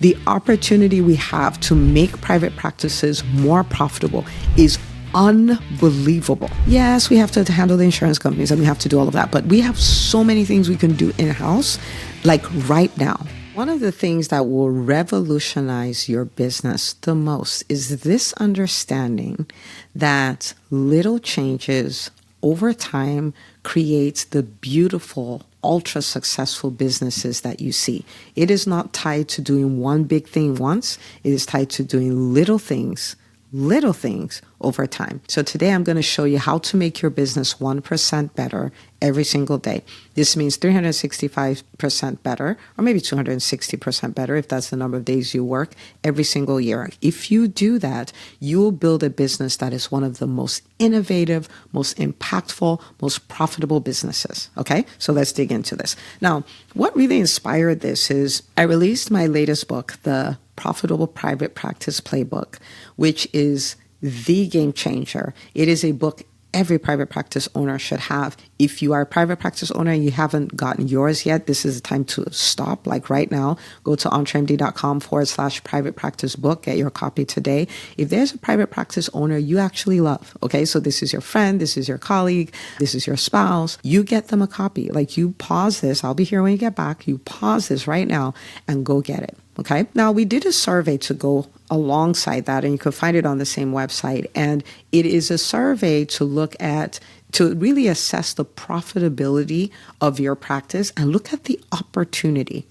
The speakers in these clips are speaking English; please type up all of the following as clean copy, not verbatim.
The opportunity we have to make private practices more profitable is unbelievable. Yes, we have to handle the insurance companies and we have to do all of that, but we have so many things we can do in-house, like right now. One of the things that will revolutionize your business the most is this understanding that little changes over time creates the beautiful, ultra successful businesses that you see. It is not tied to doing one big thing once. It is tied to doing little things over time. So today I'm going to show you how to make your business 1% better every single day. This means 365% better, or maybe 260% better if that's the number of days you work every single year. If you do that, you will build a business that is one of the most innovative, most impactful, most profitable businesses. Okay, so let's dig into this. Now, what really inspired this is I released my latest book, The Profitable Private Practice Playbook, which is the game changer. It is a book every private practice owner should have. If you are a private practice owner and you haven't gotten yours yet, this is the time to stop. Like right now, go to entremd.com/private practice book. Get your copy today. If there's a private practice owner you actually love, okay, so this is your friend, this is your colleague, this is your spouse, you get them a copy. Like you pause this. I'll be here when you get back. You pause this right now and go get it. Okay. Now we did a survey to go alongside that, and you can find it on the same website. And it is a survey to really assess the profitability of your practice and look at the opportunity,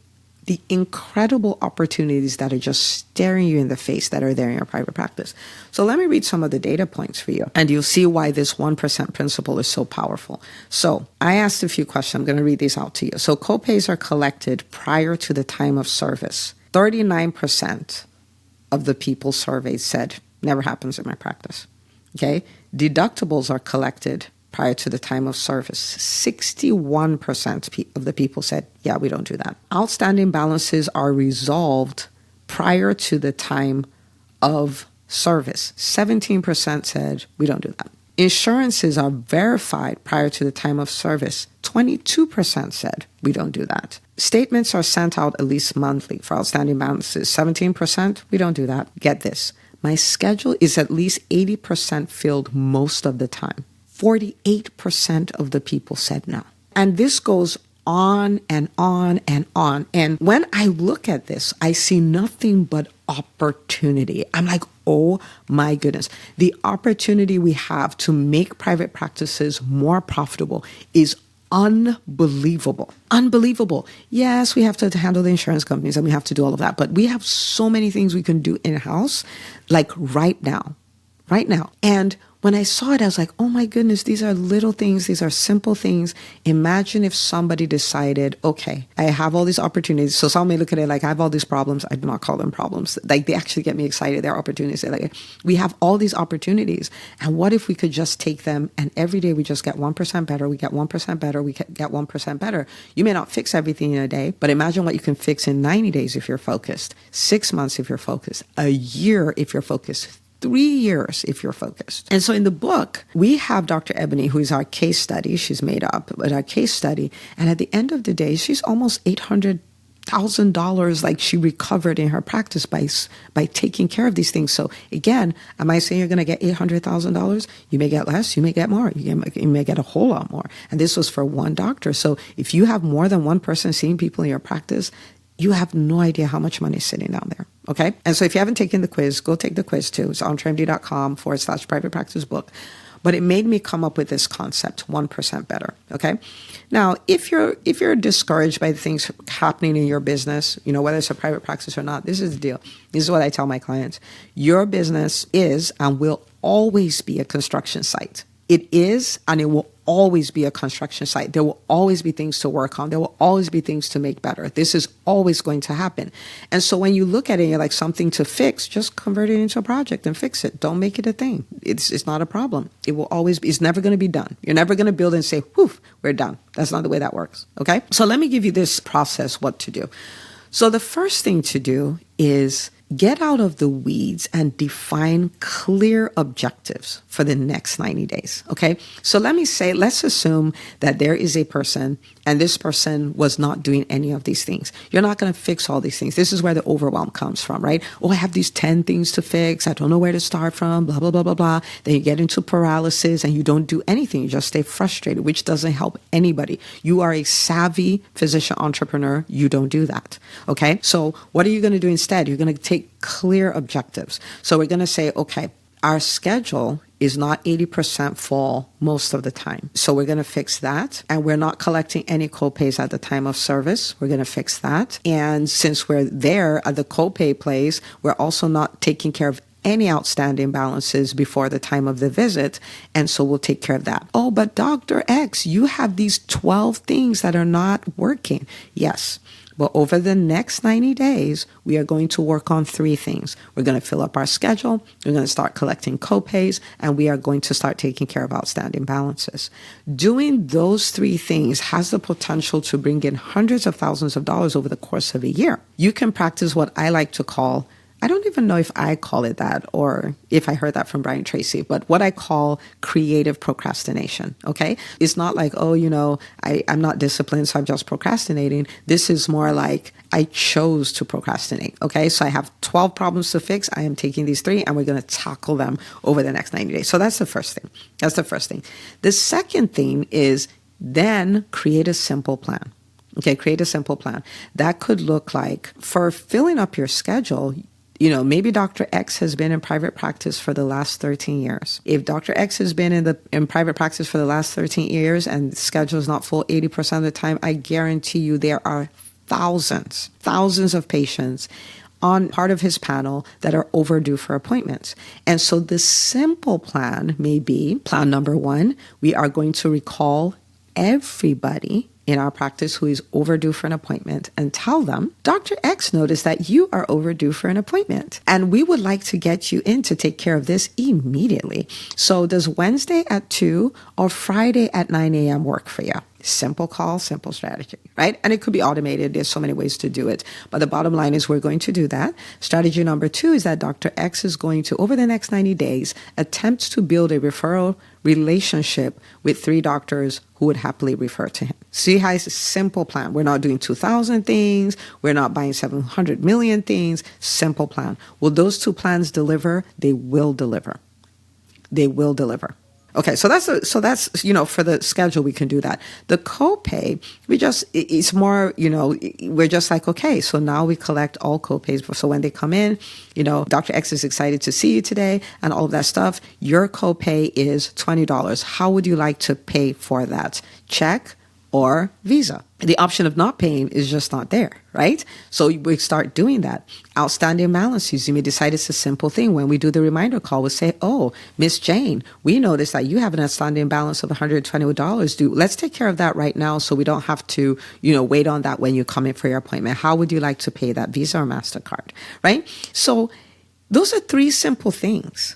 the incredible opportunities that are just staring you in the face that are there in your private practice. So let me read some of the data points for you, and you'll see why this 1% principle is so powerful. So I asked a few questions. I'm going to read these out to you. So copays are collected prior to the time of service. 39% of the people surveyed said, never happens in my practice. Okay. Deductibles are collected prior to the time of service. 61% of the people said, yeah, we don't do that. Outstanding balances are resolved prior to the time of service. 17% said, we don't do that. Insurances are verified prior to the time of service. 22% said, we don't do that. Statements are sent out at least monthly for outstanding balances. 17%, we don't do that. Get this. My schedule is at least 80% filled most of the time. 48% of the people said no. And this goes on and on and on. And when I look at this, I see nothing but opportunity. I'm like, oh my goodness. The opportunity we have to make private practices more profitable is unbelievable. Unbelievable. Yes, we have to handle the insurance companies and we have to do all of that, but we have so many things we can do in-house, like right now. And when I saw it, I was like, oh my goodness, these are little things. These are simple things. Imagine if somebody decided, okay, I have all these opportunities. So some may look at it like I have all these problems. I do not call them problems. Like they actually get me excited. They're opportunities. They're like, we have all these opportunities. And what if we could just take them and every day we just get 1% better. We get 1% better. We get 1% better. You may not fix everything in a day, but imagine what you can fix in 90 days if you're focused, 6 months if you're focused, a year if you're focused, 3 years if you're focused. And so in the book, we have Dr. Ebony, who is our case study. She's made up, but our case study. And at the end of the day, she's almost $800,000 like she recovered in her practice by taking care of these things. So again, am I saying you're going to get $800,000? You may get less, you may get more, you may get a whole lot more. And this was for one doctor. So if you have more than one person seeing people in your practice, you have no idea how much money is sitting down there. Okay. And so if you haven't taken the quiz, go take the quiz too. It's entremd.com/private practice book. But it made me come up with this concept, 1% better. Okay. Now, if you're discouraged by the things happening in your business, whether it's a private practice or not, this is the deal. This is what I tell my clients. Your business is and will always be a construction site. It is, and it will always be a construction site. There will always be things to work on. There will always be things to make better. This is always going to happen. And so when you look at it and you're like something to fix, just convert it into a project and fix it. Don't make it a thing. It's not a problem. It will always be, it's never going to be done. You're never going to build and say, whew, we're done. That's not the way that works. Okay. So let me give you this process, what to do. So the first thing to do is get out of the weeds and define clear objectives for the next 90 days. Okay. So let's assume that there is a person and this person was not doing any of these things. You're not going to fix all these things. This is where the overwhelm comes from, right? Oh, I have these 10 things to fix. I don't know where to start from, blah, blah, blah, blah, blah. Then you get into paralysis and you don't do anything. You just stay frustrated, which doesn't help anybody. You are a savvy physician entrepreneur. You don't do that. Okay. So what are you going to do instead? You're going to take clear objectives. So we're going to say, okay, our schedule is not 80% full most of the time. So we're going to fix that. And we're not collecting any copays at the time of service. We're going to fix that. And since we're there at the copay place, we're also not taking care of any outstanding balances before the time of the visit. And so we'll take care of that. Oh, but Dr. X, you have these 12 things that are not working. Yes. But over the next 90 days, we are going to work on 3 things. We're going to fill up our schedule, we're going to start collecting copays, and we are going to start taking care of outstanding balances. Doing those 3 things has the potential to bring in hundreds of thousands of dollars over the course of a year. You can practice what I like to call, I don't even know if I call it that or if I heard that from Brian Tracy, but what I call creative procrastination, okay? It's not like, oh, I'm not disciplined, so I'm just procrastinating. This is more like I chose to procrastinate, okay? So I have 12 problems to fix. I am taking these 3 and we're going to tackle them over the next 90 days. So that's the first thing. The second thing is then create a simple plan. Okay, create a simple plan. That could look like for filling up your schedule, maybe Dr. X has been in private practice for the last 13 years. If Dr. X has been in private practice for the last 13 years and the schedule is not full 80% of the time, I guarantee you there are thousands of patients on part of his panel that are overdue for appointments. And so the simple plan may be, plan number 1, we are going to recall everybody in our practice who is overdue for an appointment and tell them, Dr. X noticed that you are overdue for an appointment and we would like to get you in to take care of this immediately. So does Wednesday at 2 or Friday at 9 a.m. work for you? Simple call, simple strategy, right? And it could be automated. There's so many ways to do it. But the bottom line is we're going to do that. Strategy number 2 is that Dr. X is going to, over the next 90 days, attempt to build a referral relationship with 3 doctors who would happily refer to him. See how it's a simple plan. We're not doing 2,000 things. We're not buying 700 million things. Simple plan. Will those 2 plans deliver? They will deliver. They will deliver. Okay, so that's for the schedule, we can do that. The copay, it's more, we're just like, okay, so now we collect all copays. So when they come in, Dr. X is excited to see you today and all of that stuff. Your copay is $20. How would you like to pay for that? Check or Visa? The option of not paying is just not there, right? So we start doing that. Outstanding balances, you may decide it's a simple thing. When we do the reminder call, we'll say, oh, Miss Jane, we noticed that you have an outstanding balance of $120. Let's take care of that right now so we don't have to, wait on that when you come in for your appointment. How would you like to pay that, Visa or MasterCard, right? So those are 3 simple things.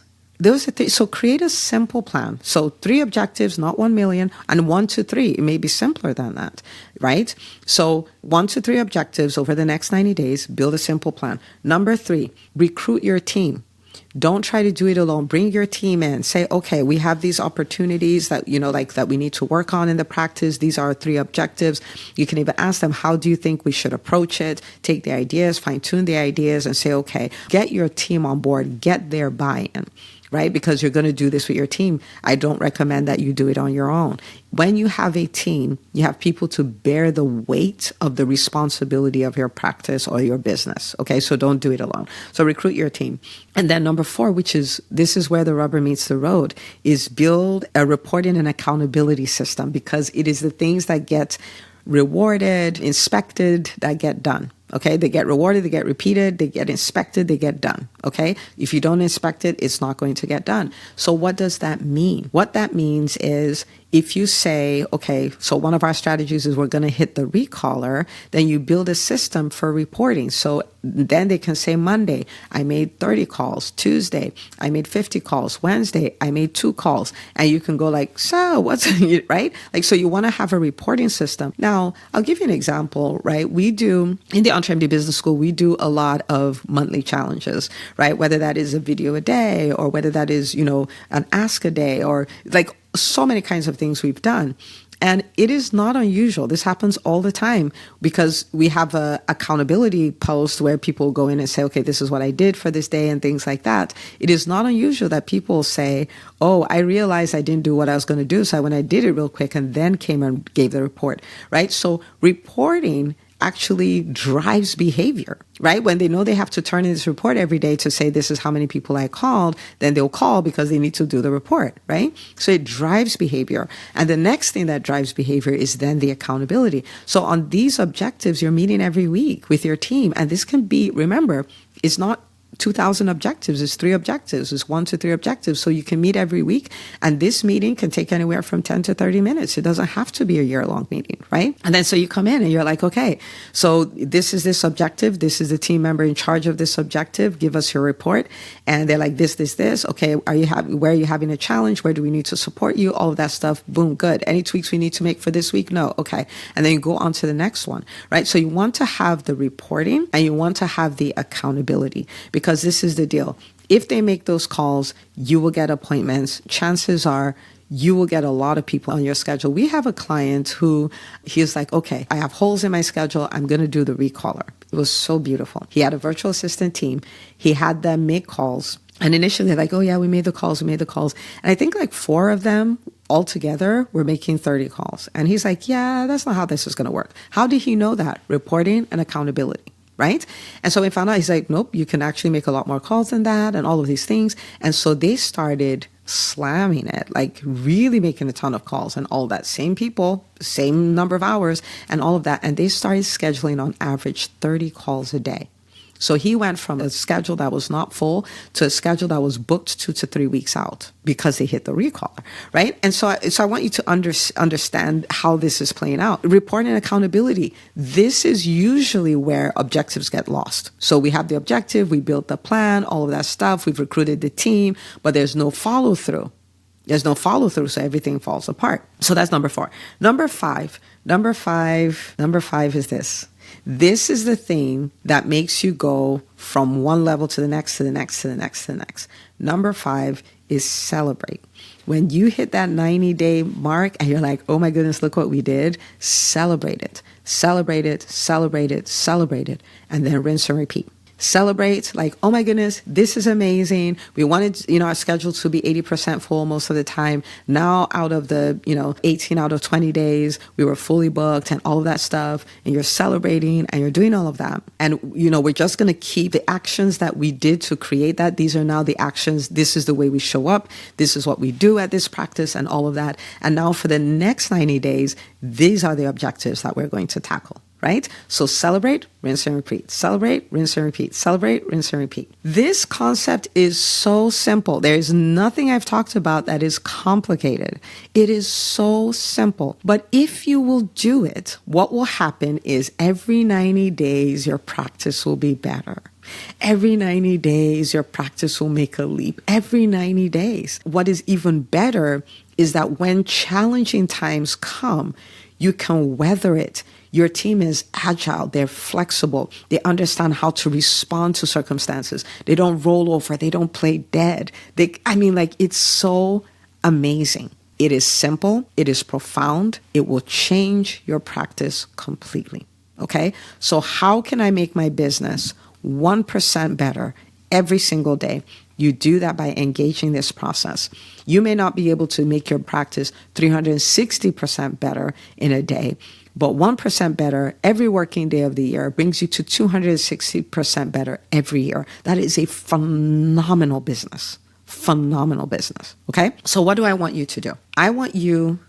So create a simple plan. So 3 objectives, not 1 million, and 1 to 3. It may be simpler than that, right? So 1 to 3 objectives over the next 90 days, build a simple plan. Number 3, recruit your team. Don't try to do it alone. Bring your team in. Say, okay, we have these opportunities that, that we need to work on in the practice. These are our 3 objectives. You can even ask them, how do you think we should approach it? Take the ideas, fine tune the ideas and say, okay, get your team on board, get their buy-in. Right? Because you're going to do this with your team. I don't recommend that you do it on your own. When you have a team, you have people to bear the weight of the responsibility of your practice or your business. Okay, so don't do it alone. So recruit your team. And then number 4, this is where the rubber meets the road, is build a reporting and accountability system, because it is the things that get rewarded, inspected, that get done. Okay, they get rewarded, they get repeated, they get inspected, they get done. Okay, if you don't inspect it, it's not going to get done. So what does that mean? What that means is if you say, okay, so one of our strategies is we're going to hit the recaller, then you build a system for reporting. So then they can say Monday, I made 30 calls. Tuesday, I made 50 calls. Wednesday, I made 2 calls. And you can go like, so what's, right? Like, so you want to have a reporting system. Now, I'll give you an example, right? We do, in the EntreMD Business School, we do a lot of monthly challenges, right? Whether that is a video a day or whether that is, an ask a day or like so many kinds of things we've done. And it is not unusual. This happens all the time because we have a accountability post where people go in and say, okay, this is what I did for this day and things like that. It is not unusual that people say, oh, I realized I didn't do what I was going to do. So I went and did it real quick and then came and gave the report, right? So reporting actually drives behavior, right? When they know they have to turn in this report every day to say, this is how many people I called, then they'll call because they need to do the report, right? So it drives behavior. And the next thing that drives behavior is then the accountability. So on these objectives, you're meeting every week with your team. And this can be, remember, it's not 2,000 objectives. It's 3 objectives. It's 1 to 3 objectives. So you can meet every week. And this meeting can take anywhere from 10 to 30 minutes. It doesn't have to be a year-long meeting, right? And then so you come in and you're like, okay, so this is this objective. This is the team member in charge of this objective. Give us your report. And they're like, this. Okay, where are you having a challenge? Where do we need to support you? All of that stuff. Boom, good. Any tweaks we need to make for this week? No. Okay. And then you go on to the next one, right? So you want to have the reporting and you want to have the accountability, because this is the deal. If they make those calls, you will get appointments. Chances are you will get a lot of people on your schedule. We have a client who he's like, okay, I have holes in my schedule. I'm going to do the recaller. It was so beautiful. He had a virtual assistant team. He had them make calls. And initially they're like, oh yeah, we made the calls. And I think like 4 of them altogether were making 30 calls. And he's like, yeah, that's not how this is going to work. How did he know that? Reporting and accountability. Right? And so we found out, he's like, nope, you can actually make a lot more calls than that and all of these things. And so they started slamming it, like really making a ton of calls and all that. Same people, same number of hours and all of that. And they started scheduling on average 30 calls a day. So he went from a schedule that was not full to a schedule that was booked 2 to 3 weeks out because they hit the recaller, right? And so I want you to understand how this is playing out. Reporting and accountability. This is usually where objectives get lost. So we have the objective, we built the plan, all of that stuff. We've recruited the team, but there's no follow through. There's no follow through, so everything falls apart. So that's number 4. Number five is this. This is the thing that makes you go from one level to the next, to the next, to the next, to the next. Number 5 is celebrate. When you hit that 90-day mark and you're like, oh my goodness, look what we did, celebrate it. Celebrate it, celebrate it, celebrate it, and then rinse and repeat. Celebrate, like, oh my goodness, this is amazing. We wanted, our schedule to be 80% full most of the time. Now out of the, 18 out of 20 days, we were fully booked and all of that stuff. And you're celebrating and you're doing all of that. And, we're just going to keep the actions that we did to create that. These are now the actions. This is the way we show up. This is what we do at this practice and all of that. And now for the next 90 days, these are the objectives that we're going to tackle. Right? So celebrate, rinse and repeat. Celebrate, rinse and repeat. Celebrate, rinse and repeat. This concept is so simple. There is nothing I've talked about that is complicated. It is so simple. But if you will do it, what will happen is every 90 days, your practice will be better. Every 90 days, your practice will make a leap. Every 90 days. What is even better is that when challenging times come, you can weather it. Your team is agile. They're flexible. They understand how to respond to circumstances. They don't roll over. They don't play dead. It's so amazing. It is simple. It is profound. It will change your practice completely. Okay? So how can I make my business 1% better every single day? You do that by engaging this process. You may not be able to make your practice 360% better in a day, but 1% better every working day of the year brings you to 260% better every year. That is a phenomenal business. Phenomenal business. Okay? So what do I want you to do? I want you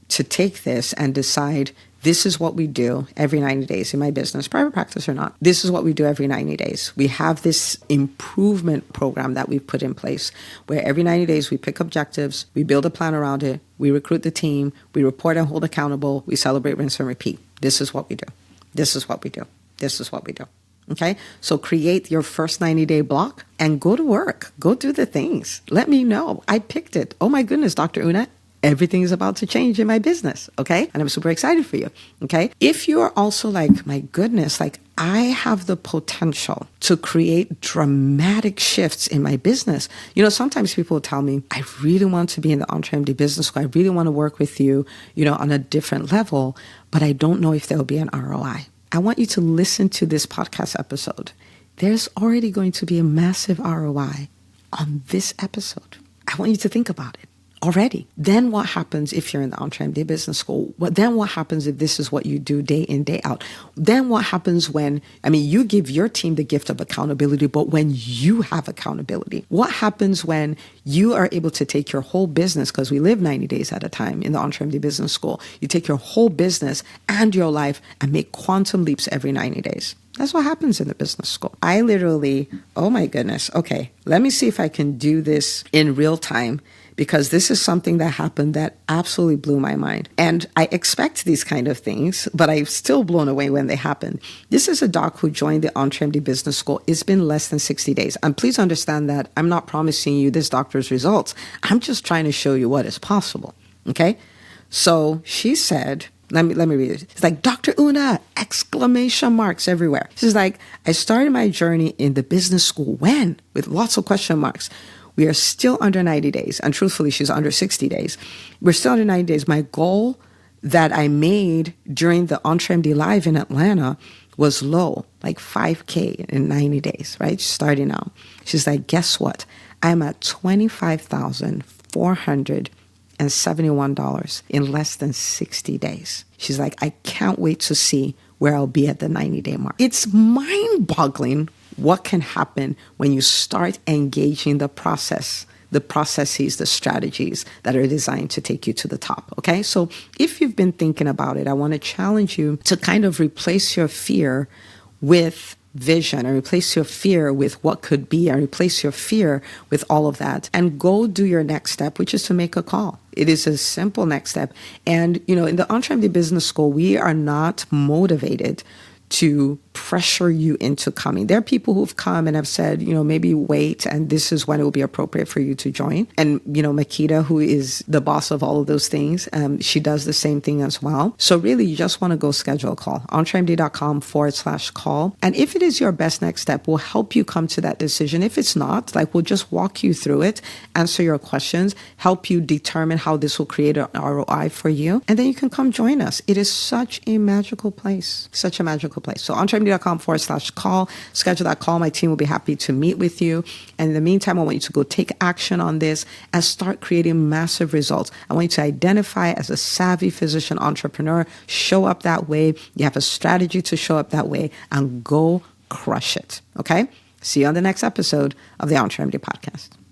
to take this and decide, this is what we do every 90 days in my business, private practice or not. This is what we do every 90 days. We have this improvement program that we've put in place where every 90 days we pick objectives, we build a plan around it, we recruit the team, we report and hold accountable, we celebrate, rinse, and repeat. This is what we do. This is what we do. This is what we do. Okay? So create your first 90-day block and go to work. Go do the things. Let me know. I picked it. Oh my goodness, Dr. Una. everything is about to change in my business. Okay. And I'm super excited for you. Okay. If you are also like, my goodness, like I have the potential to create dramatic shifts in my business. You know, sometimes people tell me, I really want to be in the EntreMD business school. I really want to work with you, you know, on a different level, but I don't know if there'll be an ROI. I want you to listen to this podcast episode. There's already going to be a massive ROI on this episode. I want you to think about it already. Then what happens if you're in the EntreMD business school? Then what happens if this is what you do day in, day out? Then what happens when, you give your team the gift of accountability, but when you have accountability? What happens when you are able to take your whole business, because we live 90 days at a time in the EntreMD business school, you take your whole business and your life and make quantum leaps every 90 days. That's what happens in the business school. I literally, oh my goodness, okay, let me see if I can do this in real time, because this is something that happened that absolutely blew my mind. And I expect these kind of things, but I'm still blown away when they happen. This is a doc who joined the EntreMD business school. It's been less than 60 days. And please understand that I'm not promising you this doctor's results. I'm just trying to show you what is possible. Okay? So she said, let me read it. It's like, Dr. Una, exclamation marks everywhere. She's like, I started my journey in the business school when? With lots of question marks. We are still under 90 days. And truthfully, she's under 60 days. We're still under 90 days. My goal that I made during the EntreMD Live in Atlanta was low, like 5K in 90 days, right? Starting out. She's like, guess what? I'm at $25,471 in less than 60 days. She's like, I can't wait to see where I'll be at the 90-day mark. It's mind-boggling what can happen when you start engaging the processes, the strategies that are designed to take you to the top. Okay. So if you've been thinking about it, I want to challenge you to kind of replace your fear with vision, and replace your fear with what could be, and replace your fear with all of that, and go do your next step, which is to make a call. It is a simple next step. And, you know, in the EntreMD Business School, we are not motivated to pressure you into coming. There are people who've come and have said, you know, maybe wait, and this is when it will be appropriate for you to join. And, you know, Makita, who is the boss of all of those things, she does the same thing as well. So really, you just want to go schedule a call, entremd.com/call. And if it is your best next step, we'll help you come to that decision. If it's not, like, we'll just walk you through it, answer your questions, help you determine how this will create an ROI for you. And then you can come join us. It is such a magical place, such a magical place. So entremd.com/call, schedule that call. My team will be happy to meet with you. And in the meantime, I want you to go take action on this and start creating massive results. I want you to identify as a savvy physician entrepreneur, show up that way. You have a strategy to show up that way, and go crush it. Okay? See you on the next episode of the EntreMD podcast.